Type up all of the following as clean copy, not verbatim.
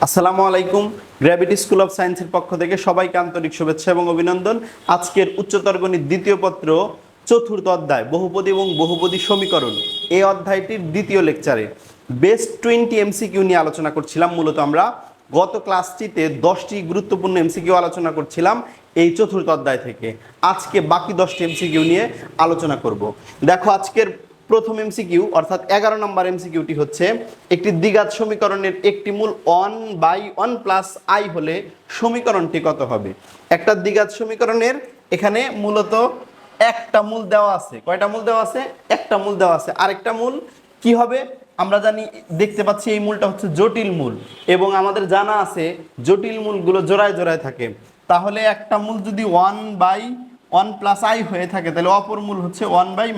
আসসালামু আলাইকুম। Gravity school of সায়েন্সের পক্ষ থেকে সবাইকে আন্তরিক শুভেচ্ছা এবং অভিনন্দন। আজকের উচ্চতর গণিত দ্বিতীয় পত্র চতুর্থ অধ্যায় বহুপদী এবং বহুপদী সমীকরণ, এই অধ্যায়টির দ্বিতীয় লেকচারে বেস্ট 20 এমসিকিউ নিয়ে আলোচনা করছিলাম। মূলত আমরা গত ক্লাসটিতে 10টি গুরুত্বপূর্ণ এমসিকিউ আলোচনা করছিলাম এই চতুর্থ অধ্যায় থেকে। আজকে বাকি 10টি এমসিকিউ নিয়ে আলোচনা করব। দেখো, আজকের প্রথম এমসিকিউ অর্থাৎ 11 নম্বর এমসিকিউটি হচ্ছে, একটি দ্বিঘাত সমীকরণের একটি মূল 1/1 প্লাস আই হলে সমীকরণটি কত হবে? একটা দ্বিঘাত সমীকরণের এখানে মূলত একটা মূল দেওয়া আছে। কয়টা মূল দেওয়া আছে? একটা মূল দেওয়া আছে। আরেকটা মূল কি হবে আমরা জানি, দেখতে পাচ্ছি এই মূলটা হচ্ছে জটিল মূল, এবং আমাদের জানা আছে জটিল মূলগুলো জোড়ায় জোড়ায় থাকে। তাহলে একটা মূল যদি 1/1 প্লাস আই হয়ে থাকে, তাহলে অপর মূল হচ্ছে 1/-i,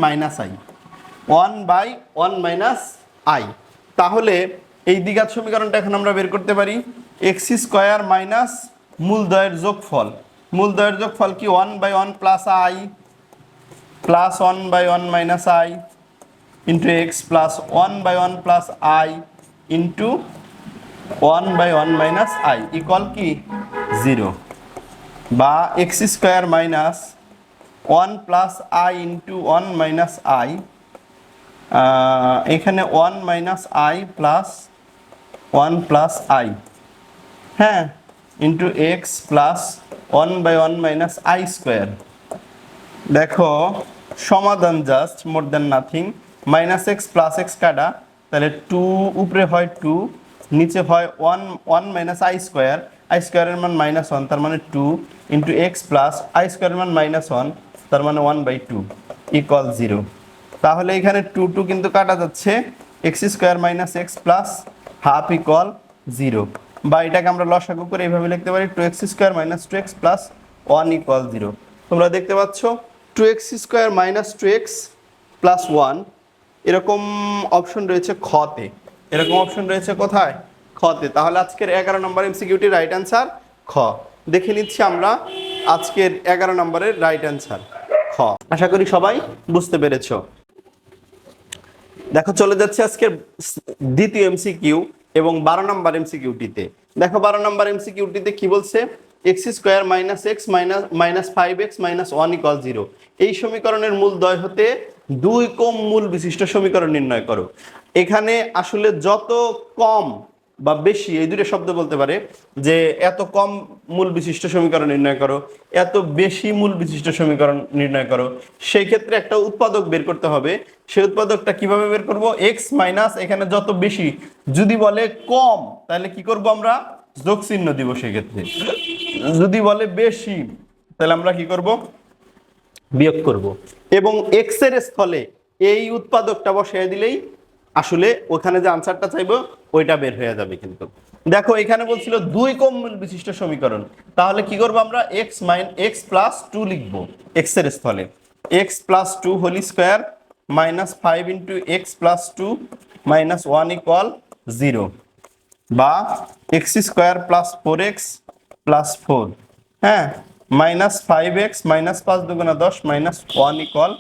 1/1 - i। তাহলে এই দ্বিঘাত সমীকরণটা এখন আমরা বের করতে পারি। এক্স স্কোয়ার মাইনাস মূলদ্বয়ের যোগফল। মূলদ্বয়ের যোগফল কি? 1/1 plus I plus 1/1 - i into x plus 1/1 plus I into 1/1 - i equal কি 0, বা x square minus 1 plus I into 1 - i, এখানে 1 - i প্লাস 1 প্লাস আই, হ্যাঁ, into x plus 1/1 - i square. দেখো সমাধান just মোর দেন nothing. -x plus x কাটা, তাহলে 2 উপরে হয় 2, নিচে হয় 1 - i স্কোয়ার। আই স্কোয়ারের মান -1, তার মানে 2 ইন্টু এক্স প্লাস আই স্কোয়ারের মান -1, তার মানে 1/2 ইকুয়াল 0। তাহলে এখানে 2 কিন্তু কাটা যাচ্ছে। X square minus x plus half equal 0, বা এটাকে আমরা লসাগু করে এইভাবে লিখতে পারি 2x square minus 2x plus 1 equal 0। তোমরা দেখতে পাচ্ছ 2x square minus 2x plus 1 এরকম অপশন রয়েছে খতে। এরকম অপশন রয়েছে কোথায়? খতে। তাহলে আজকের 11 নম্বর এমসিকিউটি রাইট অ্যান্সার খ। দেখে নিচ্ছি আমরা আজকের 11 নম্বরের রাইট অ্যান্সার খ। আশা করি সবাই বুঝতে পেরেছো। দেখো, চলে যাচ্ছে আজকের দ্বিতীয় এমসিকিউ এবং 12 নম্বর এমসিকিউটিতে। দেখো 12 নম্বর এমসিকিউটিতে কি বলছে? X square minus x minus 5x minus 1 equal 0। এই সমীকরণের মূলদ্বয় হতে 2 কম মূল বিশিষ্ট সমীকরণ নির্ণয় করো। এখানে আসলে যত কম বা বেশি, এই দুটো শব্দ বলতে পারে যে এত কম মূল বিশিষ্ট সমীকরণ নির্ণয় করো, এত বেশি মূল বিশিষ্ট সমীকরণ নির্ণয় করো। সেই ক্ষেত্রে একটা উৎপাদক বের করতে হবে। সেই উৎপাদকটা কিভাবে বের করব? এক্স মাইনাস এখানে যত বেশি, যদি বলে কম তাহলে কি করব আমরা? যোগ চিহ্ন দিব। সেক্ষেত্রে যদি বলে বেশি তাহলে আমরা কি করব? বিয়োগ করব। এবং এক্স এর স্থলে এই উৎপাদকটা বসিয়ে দিলেই আসলে ওখানে যে আনসারটা চাইবো ওইটা বের হয়ে যাবে। কিন্তু দেখো এখানে বলছিল 2 কম মূল বিশিষ্ট সমীকরণ, তাহলে কি করব আমরা? এক্স প্লাস 2 লিখবো এক্স এর স্থলে। X plus 2 whole square minus 5 into x plus 2 minus 1 equal 0, বা x square plus 4x plus 4, হ্যাঁ, মাইনাস 5x মাইনাস 5 দুগুণা 10 মাইনাস 1 ইকুয়াল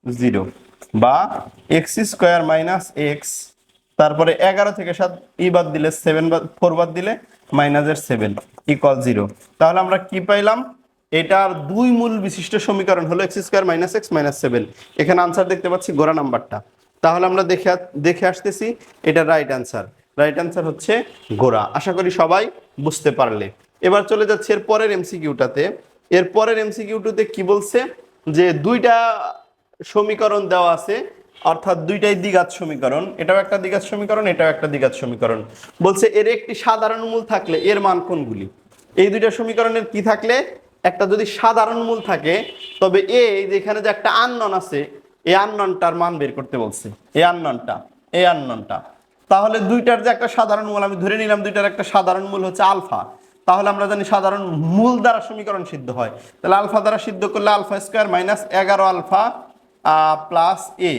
0, বা এক্স স্কোয়ার মাইনাস এক্স, তারপরে 11 থেকে 7 বাদ দিলে 4 বাদ দিলে মাইনাসের 7 ইকুয়াল 0। তাহলে আমরা কি পাইলাম? এটার 2 মূল বিশিষ্ট সমীকরণ হলো x square minus x minus 7। এখানে আনসার দেখতে পাচ্ছি গোড়া নাম্বারটা। তাহলে আমরা দেখে আসতেছি এটা রাইট অ্যান্সার। রাইট অ্যান্সার হচ্ছে গোড়া। আশা করি সবাই বুঝতে পারলে। এবার চলে যাচ্ছে এর পরের এমসিকিউটাতে। এর পরের এমসিকিউটাতে কি বলছে? যে 2টা সমীকরণ দেওয়া আছে, অর্থাৎ 2টাই দ্বিঘাত সমীকরণ। এটাও একটা দ্বিঘাত সমীকরণ, এটাও একটা দ্বিঘাত সমীকরণ। বলছে এর একটি সাধারণ মূল থাকলে এর মান কোনগুলি? এই 2টা সমীকরণের কি থাকলে? একটা যদি সাধারণ মূল থাকে, তবে যেখানে যে একটা আননন আছে, এই আনননটার মান বের করতে বলছে। এই আনননটা তাহলে 2টার যে একটা সাধারণ মূল, আমি ধরে নিলাম 2টার একটা সাধারণ মূল হচ্ছে আলফা। তাহলে আমরা জানি সাধারণ মূল দ্বারা সমীকরণ সিদ্ধ হয়। তাহলে আলফা দ্বারা সিদ্ধ করলে alpha square minus 11 alpha plus a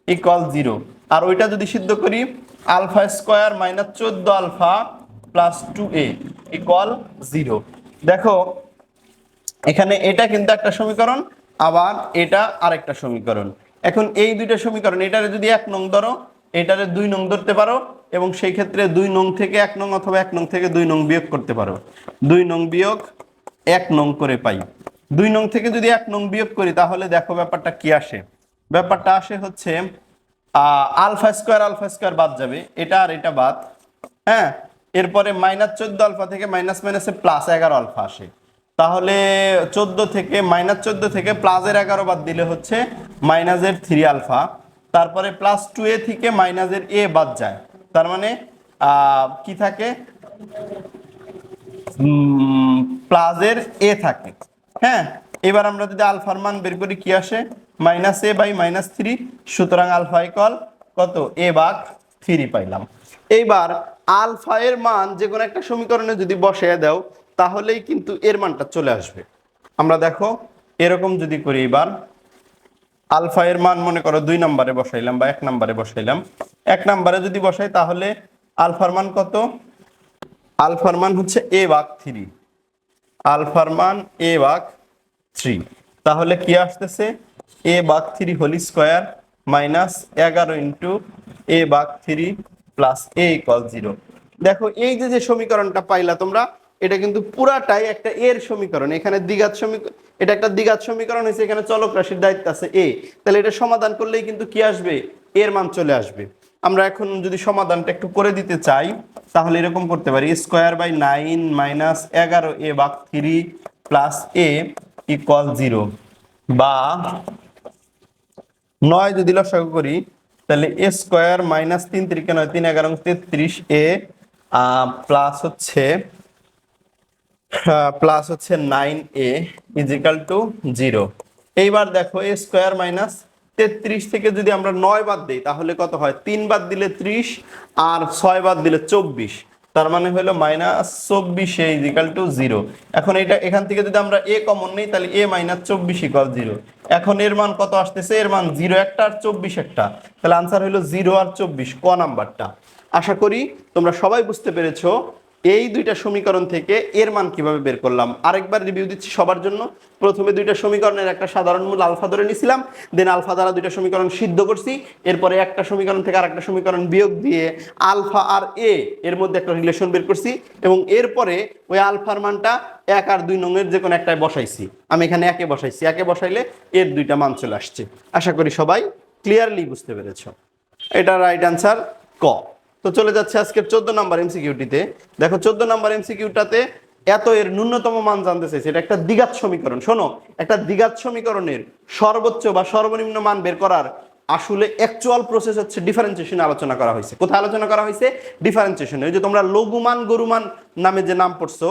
equal 0। আর ওইটা যদি সিদ্ধ করি alpha square minus 14 alpha plus 2a equal 0। দেখো এখানে এটা কিন্তু একটা সমীকরণ, আবার এটা আরেকটা সমীকরণ। এখন এই 2টা সমীকরণ, এটারে যদি 1 নং ধরো এটারে 2 নং ধরতে পারো এবং সেই ক্ষেত্রে 2 নং থেকে 1 নং অথবা 1 নং থেকে 2 নং বিয়োগ করতে পারো। 2 নং বিয়োগ 1 নং করে পাই। 2 নং থেকে যদি 1 নং বিয়োগ করি তাহলে দেখো ব্যাপারটা কি আসে। ব্যাপারটা আসে হচ্ছে আলফা স্কয়ার বাদ যাবে, এটা আর এটা বাদ। হ্যাঁ, এরপরে -14 আলফা থেকে মাইনাস মাইনাসে +11 আলফা আসে। তাহলে 14 থেকে -14 থেকে +11 বাদ দিলে হচ্ছে -3 আলফা। তারপরে +2a থেকে -a বাদ যায়, তার মানে কি থাকে, +a থাকে। হ্যাঁ, এবার আমরা যদি আলফার মান বের করি কি আসে, -a/-3, সুতরাং আলফা ইকুয়াল কত, a/3 পাইলাম। এইবার আলফা এর মান যে কোনো একটা সমীকরণে যদি বসিয়ে দাও তাহলেই কিন্তু এর মানটা চলে আসবে। আমরা দেখো এরকম যদি করি, এবার আলফা এর মান মনে করো 2 নম্বরে বসাইলাম বা 1 নম্বরে বসাইলাম। 1 নম্বরে যদি বসাই তাহলে আলফার মান কত, আলফার মান হচ্ছে a/3, আলফার মান a/3। তাহলে কি আসতেছে, a/3 whole square -11 into a/3 plus a equal 0। দেখো এই যে সমীকরণটা পাইলা তোমরা, এটা কিন্তু পুরাটাই একটা এর সমীকরণ। এখানে দ্বিঘাত সমীকরণ, এটা একটা দ্বিঘাত সমীকরণ হয়েছে, এখানে চলক রাশির দায়িত্ব আছে a। তাহলে এটা সমাধান করলেই কিন্তু কি আসবে, এর মান চলে আসবে। আমরা এখন যদি সমাধানটা একটু করে দিতে চাই তাহলে এরকম করতে পারি, (9 - 11a/3 প্লাস a ইকুয়াল 0, বা 9 যদি লসাগু করি তাহলে a স্কয়ার -3 × 9 3 11 33a প্লাস হচ্ছে 9a ইজিক্যাল টু 0। এইবার দেখো a স্কয়ার -33 থেকে যদি আমরা 9 বাদ দিই তাহলে কত হয়, 3 বাদ দিলে 30 আর 6 বাদ দিলে 24, তার মানে হলো -24a ইজিক্যাল টু 0। এখন এটা এখান থেকে যদি আমরা a কমন নেই তাহলে a - 24 ইকুয়াল 0। এখন এর মান কত আসতেছে, এর মান 0 একটা আর 24 একটা, তাহলে আনসার হলো 0 আর 24, ক নাম্বারটা। আশা করি তোমরা সবাই বুঝতে পেরেছো এই দুইটা সমীকরণ থেকে এর মান কিভাবে বের করলাম। আরেকবার রিভিউ দিচ্ছি সবার জন্য। প্রথমে দুইটা সমীকরণের একটা সাধারণ মূল আলফা ধরে নিয়েছিলাম, দেন আলফা দ্বারা দুইটা সমীকরণ সিদ্ধ করছি, এরপরে একটা সমীকরণ থেকে আরেকটা সমীকরণ বিয়োগ দিয়ে আলফা আর এ এর মধ্যে একটা রিলেশন বের করছি, এবং এরপরে ওই আলফার মানটা 1 আর 2 নং এর যে কোনো একটাই বসাইছি। আমি এখানে একে বসাইছি, একে বসাইলে এর দুইটা মান চলে আসছে। আশা করি সবাই ক্লিয়ারলি বুঝতে পেরেছ। এটা রাইট অ্যান্সার ক। তো চলে যাচ্ছে আজকের 14 নাম্বার এমসিকিউটিতে। দেখো 14 নাম্বার এমসিকিউটাতে এত এর ন্যূনতম মান জানতে চাইছে। এটা একটা দ্বিঘাত সমীকরণ। শোনো, একটা দ্বিঘাত সমীকরণের সর্বোচ্চ বা সর্বনিম্ন মান বের করার আসলে অ্যাকচুয়াল প্রসেস হচ্ছে ডিফারেন্সিয়েশন আলোচনা করা হয়েছে। কোথায় আলোচনা করা হয়েছে, ডিফারেন্সিয়েশন। ওই যে তোমরা লঘুমান গুরুমান নামে যে নাম পড়ছো,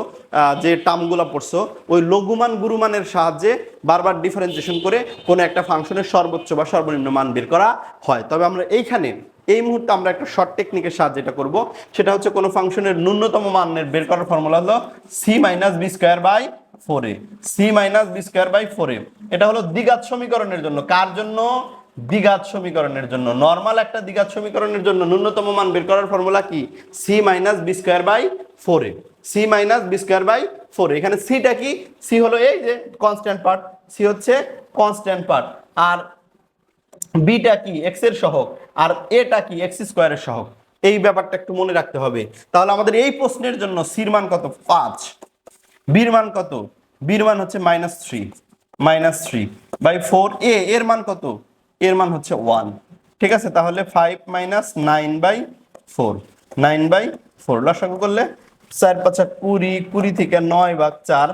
যে টার্মগুলো পড়ছো, ওই লঘুমান গুরুমানের সাহায্যে বারবার ডিফারেন্সিয়েশন করে কোনো একটা ফাংশনের সর্বোচ্চ বা সর্বনিম্ন মান বের করা হয়। তবে আমরা এইখানে এই মুহূর্তে আমরা একটা শর্ট টেকনিকের সাহায্যে এটা করব। সেটা হচ্ছে কোনো ফাংশনের ন্যূনতম মানের বের করার ফর্মুলা হলো c-b²/4a, c-b²/4a। এটা হলো দ্বিঘাত সমীকরণের জন্য। কার জন্য, দ্বিঘাত সমীকরণের জন্য। নরমাল একটা দ্বিঘাত সমীকরণের জন্য ন্যূনতম মান বের করার ফর্মুলা কি, c-b²/4a, c-b²/4a। এখানে সিটা কি, সি হলো এই যে কনস্ট্যান্ট পার্ট, সি হচ্ছে কনস্ট্যান্ট পার্ট, আর বিটা কি এক্স এর সহগ, আর এটা কি এক্স স্কয়ারের সহগ। এই ব্যাপারটা একটু মনে রাখতে হবে। তাহলে আমাদের এই প্রশ্নের জন্য সির মান কত, 5, বির মান কত, বির মান হচ্ছে -3/4, এর মান কত, এর মান হচ্ছে 1। ঠিক আছে, তাহলে 5 - 9/4, 9/4 লসাগু করলে 4 × 5 = 20, 20 থেকে 9 ভাগ 4,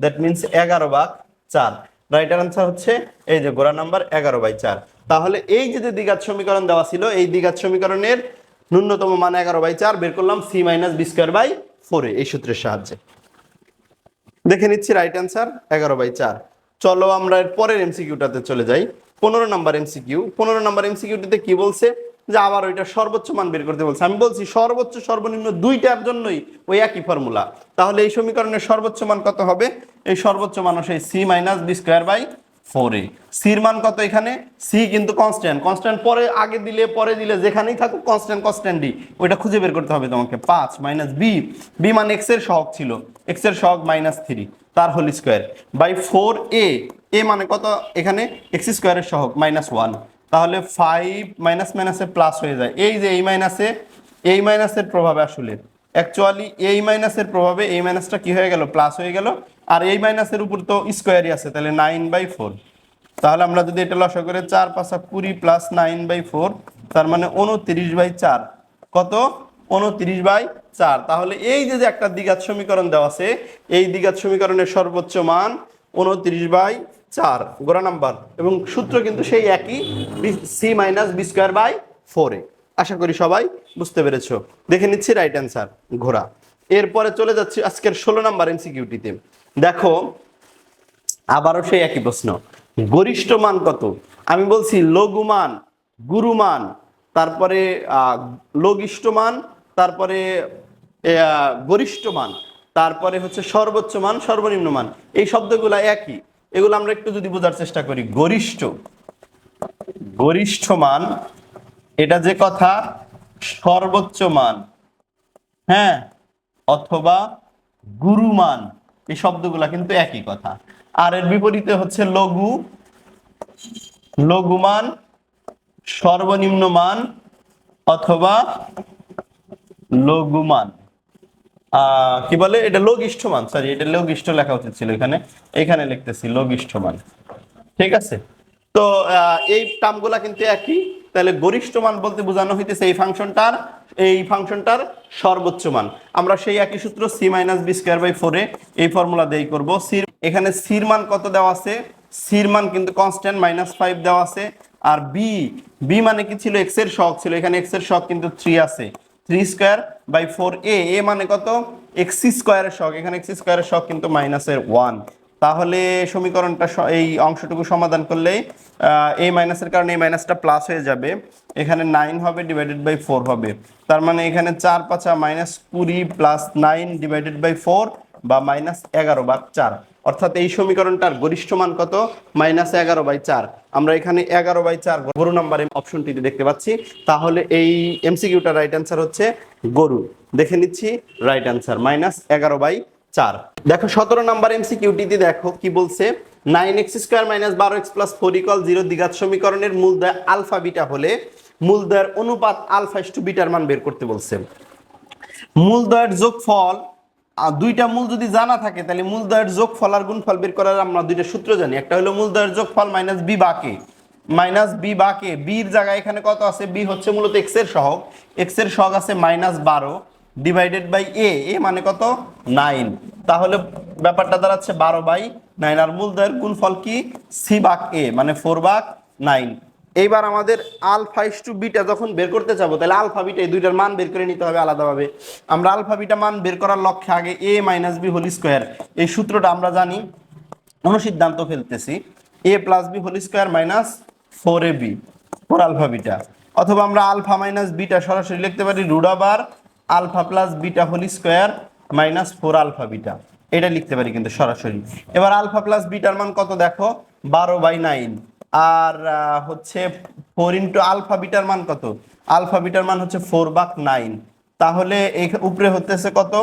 দ্যাট মিনস 11/4। রাইট আনসার হচ্ছে এই যে গোড়া নাম্বার 11/4। তাহলে এই যে দ্বিঘাত সমীকরণ দেওয়া ছিল, এই দ্বিঘাত সমীকরণের ন্যূনতম মান 11/4 বের করলাম c-b²/4 এই সূত্রের সাহায্যে। দেখে নিচ্ছি রাইট অ্যান্সার 11/4। চলো আমরা এর পরের এমসিকিউটাতে চলে যাই। 15 নাম্বার এমসিকিউ। 15 নাম্বার এমসিকিউটিতে কি বলছে, যে আবার ওইটা সর্বোচ্চ মান বের করতে বলছে। আমি বলছি সর্বোচ্চ সর্বনিম্ন দুইটার জন্যই ওই একই ফর্মুলা। তাহলে এই সমীকরণের সর্বোচ্চ মান কত হবে, এই সর্বোচ্চ মান সেই c-b²/4a। সির মান কত, এখানে সি কিন্তু কনস্ট্যান্ট, কনস্ট্যান্ট পরে আগে দিলে পরে দিলে যেখানেই থাকুক কনস্ট্যান্ট কনস্ট্যান্টই, ওইটা খুঁজে বের করতে হবে তোমাকে। 5 - বি মানে এক্স এর সহগ ছিল, এক্স এর সহগ -3 তার হোল স্কয়ার বাই 4a, এ মানে কত, এখানে এক্স স্কয়ারের সহগ -1, তাহলে 5 মাইনাস মাইনাসে প্লাস হয়ে যায়। এই যে এই মাইনাসের প্রভাবে আসলে অ্যাকচুয়ালি এই মাইনাসের প্রভাবে এই মাইনাসটা কি হয়ে গেল, প্লাস হয়ে গেল। আর এই মাইনাসের উপর তো স্কোয়ারই আছে, তাহলে 9/4। তাহলে আমরা যদি এটা লসাগু করে 4 5 20 প্লাস 9/4, তার মানে 29/4। কত? 29/4। তাহলে এই যে যে একটা দ্বিঘাত সমীকরণ দেওয়া আছে, এই দ্বিঘাত সমীকরণের সর্বোচ্চ মান 29/4 গোড়া নাম্বার, এবং সূত্র কিন্তু সেই একই, c minus B square by 4a। আশা করি সবাই বুঝতে পেরেছো। দেখে নিচ্ছি রাইট অ্যান্সার ঘোড়া। এরপরে চলে যাচ্ছি আজকের 16 নাম্বার এমসিকিউটিতে। দেখো আবারও সেই একই প্রশ্ন, গরিষ্ঠ মান কত? আমি বলছি লঘু মান, গুরু মান, তারপরে লঘিষ্ঠ মান, তারপরে গরিষ্ঠ মান, তারপরে হচ্ছে সর্বোচ্চ মান, সর্বনিম্ন মান। এই শব্দগুলো একই, এগুলো আমরা একটু যদি বোঝার চেষ্টা করি। গরিষ্ঠ মান এটা যে কথা, সর্বোচ্চ মান, হ্যাঁ, অথবা গুরুমান, এই শব্দগুলা কিন্তু একই কথা। আর এর বিপরীতে হচ্ছে লঘুমান, সর্বনিম্ন মান, অথবা লঘুমান, কি বলে এটা, লঘিষ্ঠ মান। সরি, এটা লঘিষ্ঠ লেখা উচিত ছিল, এখানে লিখতেছি লঘিষ্ঠ মান। ঠিক আছে, তো এই টার্মগুলা কিন্তু একই। তাহলে গরিষ্ঠ মান বলতে বোঝানো হইতেছে এই ফাংশনটার সর্বোচ্চ মান। আমরা সেই একই সূত্র C minus B square by 4 A এই ফর্মুলা দিয়েই করব। এখানে সির মান কত দেওয়া আছে? সির মান কিন্তু কনস্ট্যান্ট -5 দেওয়া আছে। আর বি মানে কি ছিল? এক্স এর সহগ ছিল, এখানে এক্স এর সহগ কিন্তু 3 আছে, 3 স্কোয়ার বাই 4a। এ মানে কত? এক্স স্কোয়ারের সহগ, এখানে এক্স স্কোয়ারের সহগ কিন্তু -1। তাহলে সমীকরণটা এই অংশটুকু সমাধান করলেই এই মাইনাসের কারণে এই মাইনাসটা প্লাস হয়ে যাবে, এখানে 9 হবে ডিভাইডেড বাই 4 হবে। তার মানে এখানে 4 5 -20 প্লাস 9 ডিভাইডেড বাই 4 বা -11/4। অর্থাৎ এই সমীকরণটার গরিষ্ঠ মান কত? -11/4। আমরা এখানে 11/4 গরু নাম্বারের অপশনটিতে দেখতে পাচ্ছি। তাহলে এই এমসিকিউটার রাইট অ্যান্সার হচ্ছে গরু। দেখে নিচ্ছি রাইট অ্যান্সার -11/4। দেখো 17 নাম্বার এমসিকিউটিতে দেখো কি বলছে, 9x² - 12x + 4 = 0 দ্বিঘাত সমীকরণের মূলদ্বয় আলফা বিটা হলে মূলদ্বয়ের অনুপাত α/β মান বের করতে বলছে। মূলদ্বয়ের যোগফল, দুইটা মূল যদি জানা থাকে তাহলে মূলদ্বয়ের যোগফল আর গুণফল বের করার আমরা দুইটা সূত্র জানি। একটা হলো মূলদ্বয়ের যোগফল -b বাকে, বির জায়গায় এখানে কত আছে? বি হচ্ছে মূলত এক্স এর সহগ, এক্স এর সহগ আছে -12 ডিভাইডেড বাই এ মানে কত? 9। তাহলে ব্যাপারটা দাঁড়াচ্ছে 12/9। আর মূলদ্বয়ের গুণফল কি? সি ভাগ এ মানে 4/9। এইবার আমাদের α/β যখন বের করতে যাবো, তাহলে আলফা বিটা এই দুইটার মান বের করে নিতে হবে আলাদাভাবে। আমরা আলফা বিটা মান বের করার লক্ষ্যে আগে a - b হোল স্কোয়ার এই সূত্রটা আমরা জানি, অনুসিদ্ধান্ত ফেলতেছি। a + b whole square minus 4ab 4 alpha beta, অথবা আমরা আলফা মাইনাস বিটা সরাসরি লিখতে পারি √α + beta whole square minus 4 alpha beta, এটা লিখতে পারি কিন্তু সরাসরি। এবার আলফা প্লাস বিটার মান কত দেখো? 12/9। আর হচ্ছে 4 ইন্টু আলফা বিটার মান কত? আলফা বিটার মান হচ্ছে 4/9। তাহলে এই উপরে হতেছে কত?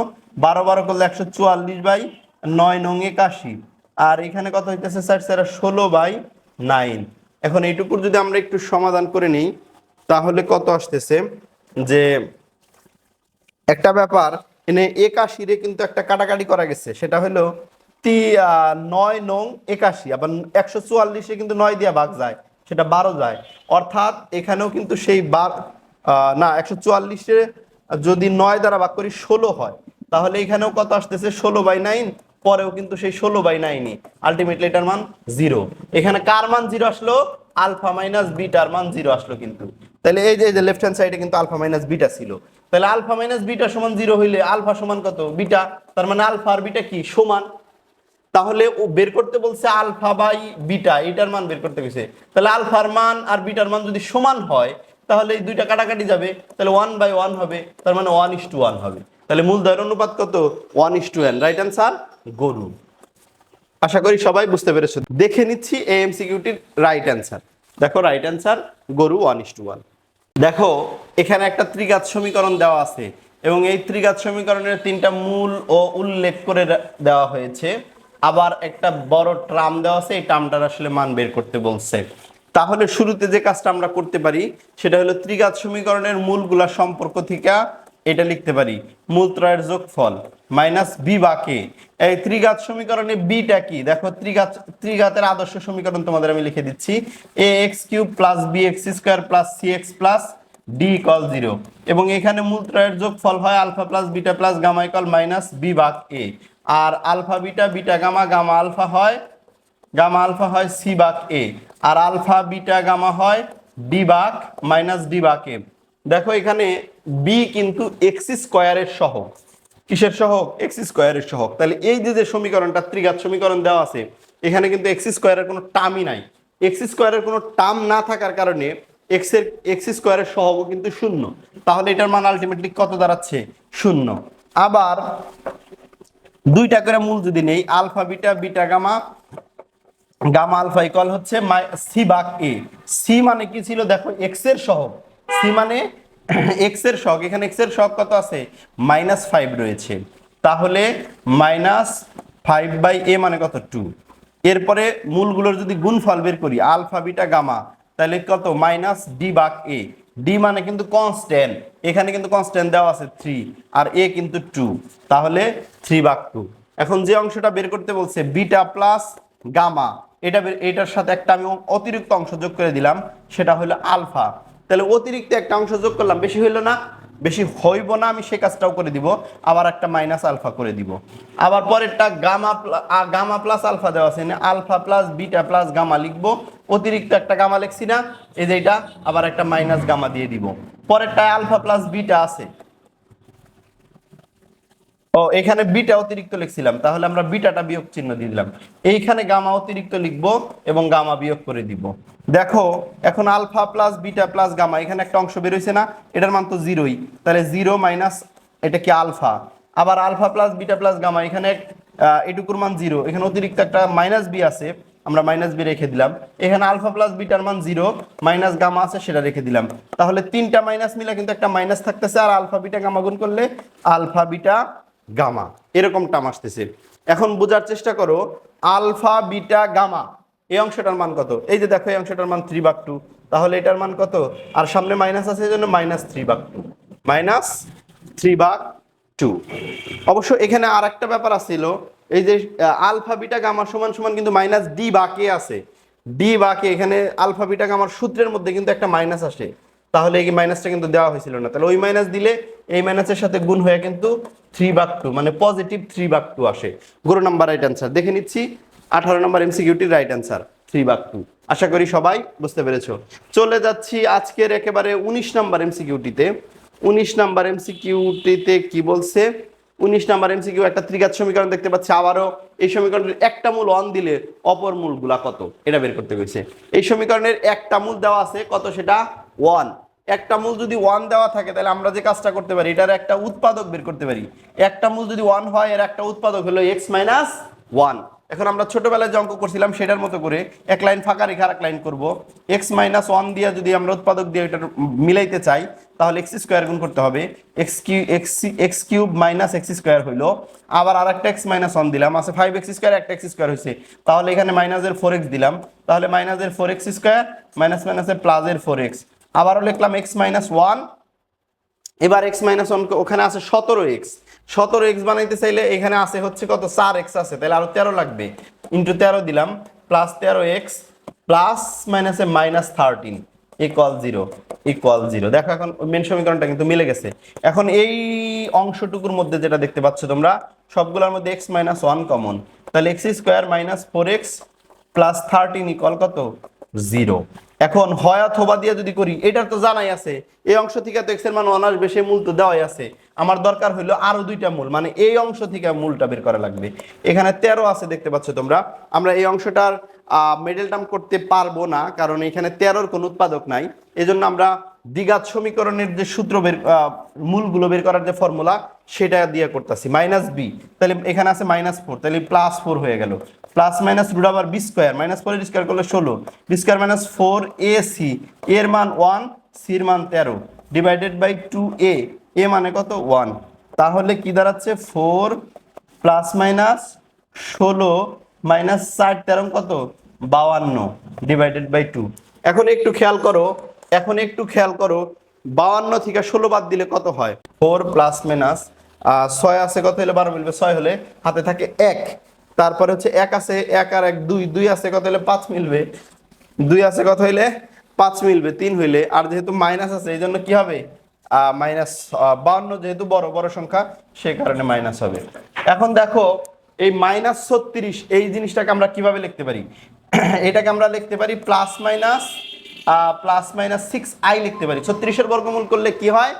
12 12 করলে 144/9 নং 81। আর এখানে কত হইতেছে? 16/9। এখন এইটুকুর যদি আমরা একটু সমাধান করে নিই, তাহলে কত আসতেছে যে একটা ব্যাপার, এনে 81 রে কিন্তু একটা কাটাকাটি করা গেছে, সেটা হলো 9 নং 81। আবার 144 কিন্তু 9 দিয়ে ভাগ যায়, সেটা 12 যায়। অর্থাৎ এখানেও কিন্তু সেই না 144 যদি 9 দ্বারা ভাগ করি 16 হয়, তাহলে এখানেও কত আসতেছে? 16/9। পরেও কিন্তু সেই 16/9ই আলটিমেটলি এটার মান 0। এখানে কার মান 0 আসলো? আলফা মাইনাস বিটার মান 0 আসলো কিন্তু। তাহলে এই যে লেফট হ্যান্ড সাইডে কিন্তু আলফা মাইনাস বিটা ছিল, তাহলে আলফা মাইনাস বিটা সমান 0 হইলে আলফা সমান কত? বিটা। তার মানে আলফা আর বিটা কি সমান। তাহলে ও বের করতে বলছে আলফা বাই বিটা, এটার মান বের করতে গেছে। তাহলে আলফার মান আর বিটার মান যদি সমান হয়, তাহলে এই দুইটা কাটাকাটি যাবে, তাহলে 1/1 হবে, তার মানে 1:1 হবে। তাহলে মূলদ্বয়ের অনুপাত কত? 1:1। রাইট অ্যান্সার গরু। আশা করি সবাই বুঝতে পেরেছো। দেখে নিচ্ছি এমসিকিউটির রাইট অ্যান্সার। দেখো রাইট অ্যান্সার গরু 1:1। দেখো এখানে একটা ত্রিঘাত সমীকরণ দেওয়া আছে, এবং এই ত্রিঘাত সমীকরণের 3টা মূল ও উল্লেখ করে দেওয়া হয়েছে। আবার একটা বড় টার্ম দেওয়া আছে, এই টার্মটার আসলে মান বের করতে বলছে। তাহলে শুরুতে যে কাজটা আমরা করতে পারি সেটা হলো ত্রিঘাত সমীকরণের মূলগুলা সম্পর্ক থেকে এটা লিখতে পারি মূল ত্রয়ের যোগফল মাইনাস বি বা কে। এই ত্রিঘাত সমীকরণে বিটা কি দেখো, ত্রিঘাতের আদর্শ সমীকরণ তোমাদের আমি লিখে দিচ্ছি, A X cube plus B X square plus C X plus D equal 0 এবং এখানে মূল ত্রয়ের যোগফল হয় alpha plus beta plus gamma equal minus B ভাগ এ, আর alpha beta beta gamma gamma alpha হয় সি ভাগ এ, আর আলফা বিটা গামা হয় ডি ভাগ মাইনাস ডি ভাগ এ। দেখো এখানে বি কিন্তু এক্স স্কোয়ারের সহগ, কিসের সহগ? এক্স স্কোয়ারের সহগ। তাহলে এই যে সমীকরণটা ত্রিঘাত সমীকরণ দেওয়া আছে এখানে কিন্তু এক্স স্কোয়ারের কোনো টার্মই নাই। এক্স স্কোয়ারের কোনো টার্ম না থাকার কারণে এক্স স্কোয়ারের সহগও কিন্তু শূন্য, তাহলে এটার মান আলটিমেটলি কত দাঁড়াচ্ছে? শূন্য। আবার দুইটা করে মূল যদি নেই, alpha beta beta gamma gamma alpha equal হচ্ছে সি ভাগ এ। সি মানে কি ছিল দেখো, এক্স এর সহগ, সি মানে এক্স এর সহগ, এখানে এক্স এর সহগ কত আছে? -5 রয়েছে, তাহলে -5/a মানে কত? 2। এরপরে মূলগুলোর যদি গুণফল বের করি আলফা বিটা গামা, তাহলে কত? -d ভাগ a। ডি মানে কিন্তু কনস্ট্যান্ট, এখানে কিন্তু কনস্ট্যান্ট দেওয়া আছে 3 আর এ কিন্তু 2, তাহলে 3/2। এখন যে অংশটা বের করতে বলছে বিটা প্লাস গামা, এটার সাথে একটা আমি অতিরিক্ত অংশ যোগ করে দিলাম, সেটা হলো আলফা। তাহলে অতিরিক্ত একটা অংশ যোগ করলাম, বেশি হইলো না? বেশি হইব না, আমি সে কাজটাও করে দিব, আবার একটা মাইনাস আলফা করে দিব। আবার পরেরটা গামা প্লাস আলফা দেওয়া আছে, alpha plus beta plus gamma লিখবো, অতিরিক্ত একটা গামা লিখছি না, এই যে এটা, আবার একটা মাইনাস গামা দিয়ে দিব। পরেরটায় আলফা প্লাস বিটা আছে, ও এখানে বিটা অতিরিক্ত লিখছিলাম, তাহলে আমরা বিটাটা বিয়োগ চিহ্ন দিয়ে দিলাম। এইখানে গামা অতিরিক্ত লিখবো এবং গামা বিয়োগ করে দিব। দেখো এখন alpha plus beta plus gamma, এখানে একটা অংশ বের হয়েছে না, এটার মান তো 0ই, তাহলে 0 মাইনাস এটা কি আলফা। আবার alpha plus beta plus gamma, এখানে এটুকুর মান 0, এখানে অতিরিক্ত একটা মাইনাস বি আছে, আমরা মাইনাস বি রেখে দিলাম। এখানে আলফা প্লাস বিটার মান 0, মাইনাস গামা আছে সেটা রেখে দিলাম, তাহলে তিনটা মাইনাস মিলে কিন্তু একটা মাইনাস থাকতেছে, আর আলফা বিটা গামা গুণ করলে আলফা বিটা গামা এরকম টার্ম আসতেছে। এখন বোঝার চেষ্টা করো, আলফা বিটা গামা এই অংশটার মান কত? এই যে দেখো এই অংশটার মান 3/2, তাহলে এটার মান কত? আর সামনে মাইনাস আছে এই জন্য -3/2। অবশ্য এখানে আর একটা ব্যাপার আছিল, এই যে আলফা বিটা গামার সমান সমান কিন্তু -d বা কে আছে, ডি বা কে, এখানে আলফা বিটা গামার সূত্রের মধ্যে কিন্তু একটা মাইনাস আসে, তাহলে এই মাইনাসটা কিন্তু দেওয়া হয়েছিল না, তাহলে ওই মাইনাস দিলে এই মাইনাসের সাথে গুণ হয়ে কিন্তু 3/2 মানে পজিটিভ 3/2 আসে। গুরু নাম্বার রাইট অ্যান্সার দেখে নিচ্ছি, 18 নম্বর এমসিকিউটির রাইট অ্যান্সার 3/2। আশা করি সবাই বুঝতে পেরেছো। চলে যাচ্ছি আজকের একেবারে 19 নম্বর এমসিকিউটিতে। 19 নম্বর এমসিকিউটিতে কি বলছে? 19 নম্বর এমসিকিউ, একটা ত্রিঘাত সমীকরণ দেখতে পাচ্ছি, আবারও এই সমীকরণের একটা মূল 1 দিলে অপর মূলগুলা কত এটা বের করতে হয়েছে। এই সমীকরণের একটা মূল দেওয়া আছে কত? সেটা 1। একটা মূল যদি 1 দেওয়া থাকে তাহলে আমরা যে কাজটা করতে পারি, এটার একটা উৎপাদক বের করতে পারি। একটা মূল যদি 1 হয় এর একটা উৎপাদক হলো x - 1। এখন আমরা ছোটবেলায় যে অঙ্ক করছিলাম সেটার মতো করে এক লাইন ফাঁকা রেখে আর এক লাইন করবো। x - 1 দিয়ে যদি আমরা উৎপাদক দিয়ে এটা মিলাইতে চাই তাহলে x স্কোয়ার গুণ করতে হবে, x cube minus x square হইলো, আবার আর একটা x - 1 দিলাম, আছে 5x স্কোয়ার, একটা x স্কোয়ার হয়েছে, তাহলে এখানে মাইনাসের 4x দিলাম, তাহলে মাইনাসের 4x স্কোয়ার মাইনাস মাইনাসের প্লাসের 4x, আবারও লিখলাম x - 1, এবার x - 1 ওখানে আছে 17x বানাইতে চাইলে এখানে আছে হচ্ছে কত? 4x আছে, তাহলে আরো 13 লাগবে, ইন্টু 13 দিলাম, প্লাস 13x প্লাস মাইনাসে -13 ইকুয়াল 0। দেখো এখন মেন সমীকরণটা কিন্তু মিলে গেছে। এখন এই অংশটুকুর মধ্যে যেটা দেখতে পাচ্ছ তোমরা, সবগুলোর মধ্যে x - 1 কমন, তাহলে x square minus 4x plus 13 equal কত? 0। এখন হয় অথবা দিয়ে যদি করি, এটার তো জানাই আছে এই অংশ থেকে তো x এর মান 1 আসবে, সেই মূল তো দেওয়াই আছে, আমার দরকার হইলো আরো দুইটা মূল, মানে এই অংশ থেকে মূলটা বের করা লাগবে। এখানে 13 আছে দেখতে পাচ্ছ তোমরা, আমরা এই অংশটার মিডল টার্ম করতে পারবো না, কারণ এখানে 13-র কোনো উৎপাদক নাই, এজন্য আমরা দ্বিঘাত সমীকরণের যে সূত্র মূলগুলো বের করার যে ফর্মুলা সেটা দিয়ে করতেছি, -b, তাহলে এখানে আছে -4, তাহলে +4 হয়ে গেল, প্লাস মাইনাস রুট আবার বি স্কোয়ার, -4 স্কোয়ার করলে 16, বি স্কোয়ার মাইনাস 4ac, এর মান 1, সির মান 13, ডিভাইডেড বাই 2a, এ মানে কত? 1। তাহলে কি দাঁড়াচ্ছে? 4 প্লাস মাইনাস 16 মাইনাস 4 13 কত? 52 ডিভাইডেড বাই 2। এখন একটু খেয়াল করো, 52 থেকে 16 বাদ দিলে কত হয়? 4 প্লাস মাইনাস 6 আছে, কত হলে 12 মিলবে? 6 হলে হাতে থাকে 1, তারপরে হচ্ছে 1 আছে, 1 আর 1 2, 2 আছে, কত হলে 5 মিলবে? 2 আছে, কত হইলে 5 মিলবে? 3 হইলে। আর যেহেতু মাইনাস আছে এই জন্য কি হবে? মাইনাস 52 যেহেতু বড় বড় সংখ্যা সেই কারণে মাইনাস হবে। এখন দেখো এই -36 এই জিনিসটাকে আমরা কিভাবে লিখতে পারি? এটাকে আমরা লিখতে পারি প্লাস মাইনাস 6i লিখতে পারি। 36 এর বর্গমূল করলে কি হয়?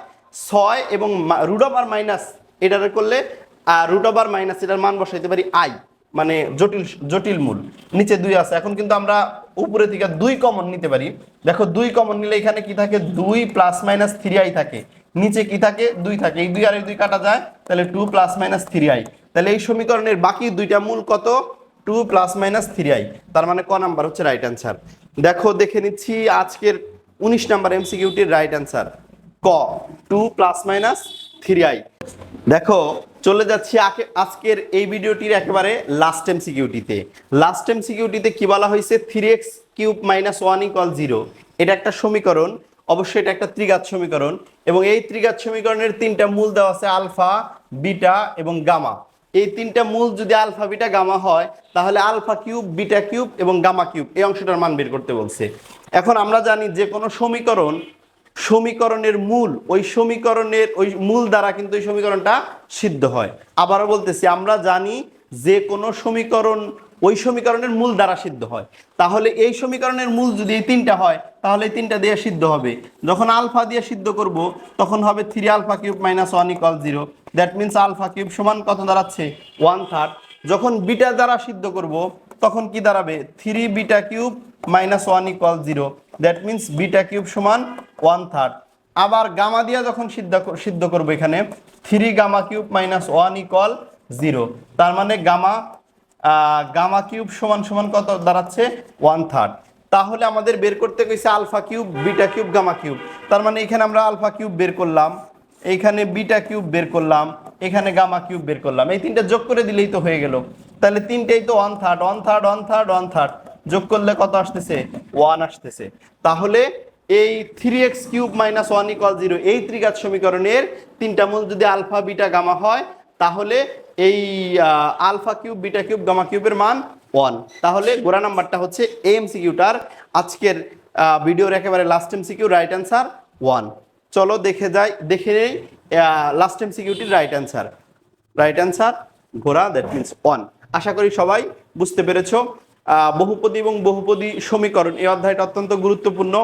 6 এবং রুট ওভার মাইনাস এটারে করলে রুট ওভার মাইনাস এটার মান বসাইতে পারি i, মানে জটিল মূল। নিচে 2 আছে, এখন কিন্তু আমরা উপরে থেকে 2 কমন নিতে পারি। দেখো 2 কমন নিলে এখানে কি থাকে? 2 প্লাস মাইনাস 3i থাকে, নিচে কি থাকে? 2 থাকে, এই 2 আর এই 2 কাটা যায়, তাহলে 2 প্লাস মাইনাস 3i। তাহলে এই সমীকরণের বাকি দুইটা মূল কত? 2 প্লাস মাইনাস 3i। তার মানে ক নাম্বার হচ্ছে রাইট অ্যান্সার? দেখো দেখে নিচ্ছি আজকের 19 নাম্বার এমসিকিউটির রাইট অ্যান্সার ক, 2 প্লাস মাইনাস 3i। দেখো চলে যাচ্ছি আজকের এই ভিডিওটির একেবারে লাস্ট এমসিকিউটিতে। লাস্ট এমসিকিউটিতে কি বলা হয়েছে? 3x cube minus 1 equal 0। এটা একটা সমীকরণ, অবশ্যই এটা একটা ত্রিঘাত সমীকরণ, এবং এই ত্রিঘাত সমীকরণের তিনটা মূল দেওয়া আছে আলফা, বিটা এবং গামা। এই তিনটা মূল যদি আলফা, বিটা, গামা হয় তাহলে আলফা কিউব, বিটা কিউব এবং গামা কিউব এই অংশটার মান বের করতে বলছে। এখন আমরা জানি যে কোনো সমীকরণের মূল ওই মূল দ্বারা কিন্তু এই সমীকরণটা সিদ্ধ হয়। আবারও বলতেছি, আমরা জানি যে কোনো সমীকরণ ওই সমীকরণের মূল দ্বারা সিদ্ধ হয়। তাহলে এই সমীকরণের মূল যদি এই তিনটা হয় তাহলে এই তিনটা দিয়ে সিদ্ধ হবে। যখন আলফা দিয়ে সিদ্ধ করব তখন হবে 3 alpha cube minus 1 equal 0। That means alpha cube সমান কত দাঁড়াচ্ছে? 1/3। যখন বিটা দ্বারা সিদ্ধ করব তখন কি দাঁড়াবে? 3 beta cube minus 1 equal 0। That means beta cube সমান 1/3। আবার গামা দিয়ে যখন সিদ্ধ করব এখানে 3 গামা কিউব মাইনাস 1 ইকুয়াল 0। তার মানে গামা কিউব সমান সমান কত দাঁড়াচ্ছে? 1/3। তাহলে আমাদের বের করতে কইছে alpha cube, beta cube, gamma cube. তার মানে এখানে আমরা আলফা কিউব বের করলাম, এইখানে বিটা কিউব বের করলাম, এখানে গামা কিউব বের করলাম। এই তিনটা যোগ করে দিলেই তো হয়ে গেল। তাহলে তিনটেই তো 1/3 যোগ করলে কত আসতেছে? 1 আসতেছে। তাহলে এই 3x কিউব মাইনাস 1 ইকুয়াল 0 এই ত্রিঘাত সমীকরণের তিনটা মূল যদি আলফা, বিটা, গামা হয় তাহলে এই alpha cube, beta cube, gamma কিউবের মান 1। তাহলে গোড়া নাম্বারটা হচ্ছে এমসিকিউটার আজকের ভিডিওর একেবারে লাস্ট এমসিকিউ, রাইট অ্যান্সার 1। চলো দেখে নেই লাস্ট এমসিকিউটির রাইট অ্যান্সার ঘোড়া, দ্যাট মিনস 1। আশা করি সবাই বুঝতে পেরেছো। বহুপদী এবং বহুপদী সমীকরণ এই অধ্যায়টা অত্যন্ত গুরুত্বপূর্ণ,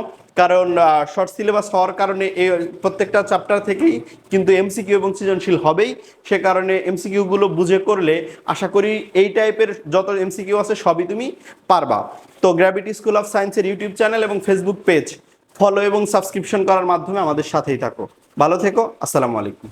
কারণ শর্ট সিলেবাস হওয়ার কারণে এই প্রত্যেকটা চ্যাপ্টার থেকেই কিন্তু এমসিকিউ এবং সৃজনশীল হবেই। সে কারণে এমসিকিউগুলো বুঝে করলে আশা করি এই টাইপের যত এমসিকিউ আছে সবই তুমি পারবা। তো গ্র্যাভিটি স্কুল অফ সায়েন্সের ইউটিউব চ্যানেল এবং ফেসবুক পেজ ফলো এবং সাবস্ক্রিপশন করার মাধ্যমে আমাদের সাথেই থাকো। ভালো থেকো, আসসালামু আলাইকুম।